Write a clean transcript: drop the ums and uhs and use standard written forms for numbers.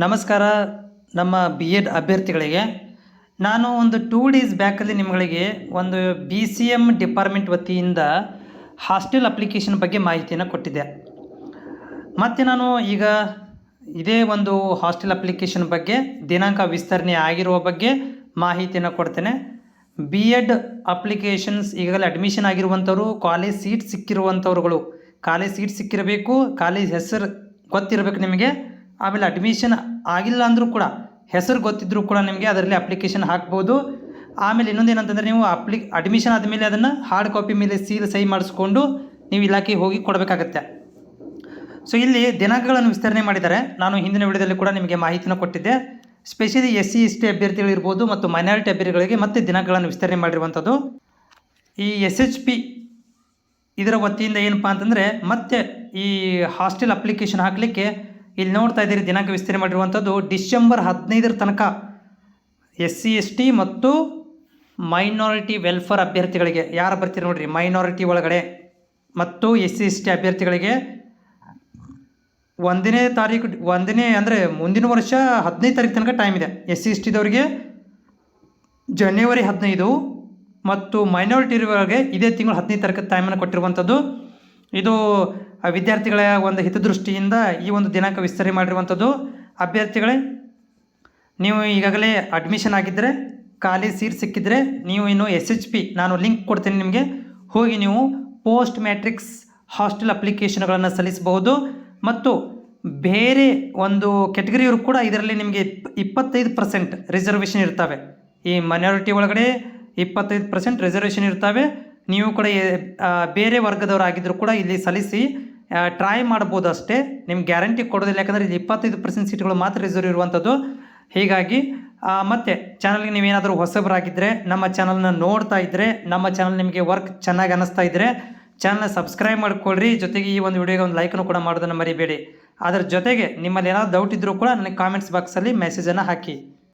ನಮಸ್ಕಾರ. ನಮ್ಮ B Ed ಅಭ್ಯರ್ಥಿಗಳಿಗೆ ನಾನು ಒಂದು 2 ಡೇಸ್ ಬ್ಯಾಕಲ್ಲಿ ನಿಮಗೆ ಒಂದು BCM ಡಿಪಾರ್ಟ್ಮೆಂಟ್ ವತಿಯಿಂದ ಹಾಸ್ಟೆಲ್ ಅಪ್ಲಿಕೇಶನ್ ಬಗ್ಗೆ ಮಾಹಿತಿಯನ್ನು ಕೊಟ್ಟಿದ್ದೆ. ಮತ್ತು ನಾನು ಈಗ ಇದೇ ಒಂದು ಹಾಸ್ಟೆಲ್ ಅಪ್ಲಿಕೇಶನ್ ಬಗ್ಗೆ ದಿನಾಂಕ ವಿಸ್ತರಣೆ ಆಗಿರುವ ಬಗ್ಗೆ ಮಾಹಿತಿಯನ್ನು ಕೊಡ್ತೇನೆ. ಬಿ ಎಡ್ ಅಪ್ಲಿಕೇಶನ್ಸ್ ಈಗಾಗಲೇ ಅಡ್ಮಿಷನ್ ಆಗಿರುವಂಥವ್ರು, ಕಾಲೇಜ್ ಸೀಟ್ ಸಿಕ್ಕಿರುವಂಥವ್ರುಗಳು, ಕಾಲೇಜ್ ಸೀಟ್ ಸಿಕ್ಕಿರಬೇಕು, ಕಾಲೇಜ್ ಹೆಸರು ಗೊತ್ತಿರಬೇಕು ನಿಮಗೆ. ಆಮೇಲೆ ಅಡ್ಮಿಷನ್ ಆಗಿಲ್ಲ ಅಂದರೂ ಕೂಡ ಹೆಸರು ಗೊತ್ತಿದ್ದರೂ ಕೂಡ ನಿಮಗೆ ಅದರಲ್ಲಿ ಅಪ್ಲಿಕೇಶನ್ ಹಾಕ್ಬೋದು. ಆಮೇಲೆ ಇನ್ನೊಂದು ಏನಂತಂದರೆ ನೀವು ಅಡ್ಮಿಷನ್ ಆದಮೇಲೆ ಅದನ್ನು ಹಾರ್ಡ್ ಕಾಪಿ ಮೇಲೆ ಸೀಲ್ ಸಹಿ ಮಾಡಿಸ್ಕೊಂಡು ನೀವು ಇಲಾಖೆಗೆ ಹೋಗಿ ಕೊಡಬೇಕಾಗತ್ತೆ. ಸೊ ಇಲ್ಲಿ ದಿನಾಂಕಗಳನ್ನು ವಿಸ್ತರಣೆ ಮಾಡಿದ್ದಾರೆ. ನಾನು ಹಿಂದಿನ ವಿಡಿಯೋದಲ್ಲಿ ಕೂಡ ನಿಮಗೆ ಮಾಹಿತಿನ ಕೊಟ್ಟಿದ್ದೆ. ಸ್ಪೆಷಲಿ SC ST ಅಭ್ಯರ್ಥಿಗಳಿರ್ಬೋದು ಮತ್ತು ಮೈನಾರಿಟಿ ಅಭ್ಯರ್ಥಿಗಳಿಗೆ ಮತ್ತೆ ದಿನಾಂಕಗಳನ್ನು ವಿಸ್ತರಣೆ ಮಾಡಿರುವಂಥದ್ದು. ಈ SHP ಇದರ ವತಿಯಿಂದ ಏನಪ್ಪ ಅಂತಂದರೆ ಮತ್ತೆ ಈ ಹಾಸ್ಟೆಲ್ ಅಪ್ಲಿಕೇಶನ್ ಹಾಕಲಿಕ್ಕೆ ಇಲ್ಲಿ ನೋಡ್ತಾ ಇದ್ದೀರಿ ದಿನಾಂಕ ವಿಸ್ತರಣೆ ಮಾಡಿರುವಂಥದ್ದು ಡಿಸೆಂಬರ್ 15ರ ತನಕ SC ST ಮತ್ತು ಮೈನಾರಿಟಿ ವೆಲ್ಫೇರ್ ಅಭ್ಯರ್ಥಿಗಳಿಗೆ ಯಾರು ಬರ್ತೀರಿ ನೋಡಿರಿ, ಮೈನಾರಿಟಿ ಒಳಗಡೆ ಮತ್ತು SC ST ಅಭ್ಯರ್ಥಿಗಳಿಗೆ 1ನೇ ತಾರೀಕು ಅಂದರೆ ಮುಂದಿನ ವರ್ಷ 15 ತಾರೀಕು ತನಕ ಟೈಮ್ ಇದೆ. SC ST ದವರಿಗೆ ಜನವರಿ 15 ಮತ್ತು ಮೈನಾರಿಟಿ ಇರುವವರೆಗೆ ಇದೇ ತಿಂಗಳು 15 ತಾರೀಕು ಟೈಮನ್ನು ಕೊಟ್ಟಿರುವಂಥದ್ದು. ಇದು ವಿದ್ಯಾರ್ಥಿಗಳ ಒಂದು ಹಿತದೃಷ್ಟಿಯಿಂದ ಈ ಒಂದು ದಿನಾಂಕ ವಿಸ್ತರಣೆ ಮಾಡಿರುವಂಥದ್ದು. ಅಭ್ಯರ್ಥಿಗಳೇ, ನೀವು ಈಗಾಗಲೇ ಅಡ್ಮಿಷನ್ ಆಗಿದ್ದರೆ, ಕಾಲೇಜ್ ಸೀಟ್ ಸಿಕ್ಕಿದರೆ ನೀವು ಇನ್ನು SHP ನಾನು ಲಿಂಕ್ ಕೊಡ್ತೇನೆ ನಿಮಗೆ, ಹೋಗಿ ನೀವು ಪೋಸ್ಟ್ ಮ್ಯಾಟ್ರಿಕ್ಸ್ ಹಾಸ್ಟೆಲ್ ಅಪ್ಲಿಕೇಶನ್ಗಳನ್ನು ಸಲ್ಲಿಸಬಹುದು. ಮತ್ತು ಬೇರೆ ಒಂದು ಕೆಟಗರಿಯವರು ಕೂಡ ಇದರಲ್ಲಿ ನಿಮಗೆ 25% ರಿಸರ್ವೇಷನ್ ಇರ್ತವೆ. ಈ ಮೈನಾರಿಟಿ ಒಳಗಡೆ 25% ರಿಸರ್ವೇಷನ್ ಇರ್ತವೆ. ನೀವು ಕೂಡ ಬೇರೆ ವರ್ಗದವರಾಗಿದ್ದರೂ ಕೂಡ ಇಲ್ಲಿ ಸಲ್ಲಿಸಿ ಟ್ರೈ ಮಾಡ್ಬೋದು ಅಷ್ಟೇ. ನಿಮ್ಗೆ ಗ್ಯಾರಂಟಿ ಕೊಡೋದಿಲ್ಲ, ಯಾಕಂದರೆ ಇಲ್ಲಿ 25% ಸೀಟ್ಗಳು ಮಾತ್ರ ರಿಸರ್ವ್ ಇರುವಂಥದ್ದು. ಹೀಗಾಗಿ ಮತ್ತು ಚಾನಲ್ಗೆ ನೀವೇನಾದರೂ ಹೊಸಬರಾಗಿದ್ದರೆ, ನಮ್ಮ ಚಾನಲ್ನ ನೋಡ್ತಾ ಇದ್ದರೆ, ನಮ್ಮ ಚಾನಲ್ ನಿಮಗೆ ವರ್ಕ್ ಚೆನ್ನಾಗಿ ಅನ್ನಿಸ್ತಾ ಇದ್ದರೆ ಚಾನಲ್ನ ಸಬ್ಸ್ಕ್ರೈಬ್ ಮಾಡ್ಕೊಳ್ರಿ. ಜೊತೆಗೆ ಈ ಒಂದು ವಿಡಿಯೋಗೆ ಒಂದು ಲೈಕನ್ನು ಕೂಡ ಮಾಡೋದನ್ನು ಮರಿಬೇಡಿ. ಅದರ ಜೊತೆಗೆ ನಿಮ್ಮಲ್ಲಿ ಏನಾದರೂ ಡೌಟ್ ಇದ್ದರೂ ಕೂಡ ನನಗೆ ಕಾಮೆಂಟ್ಸ್ ಬಾಕ್ಸಲ್ಲಿ ಮೆಸೇಜನ್ನು ಹಾಕಿ.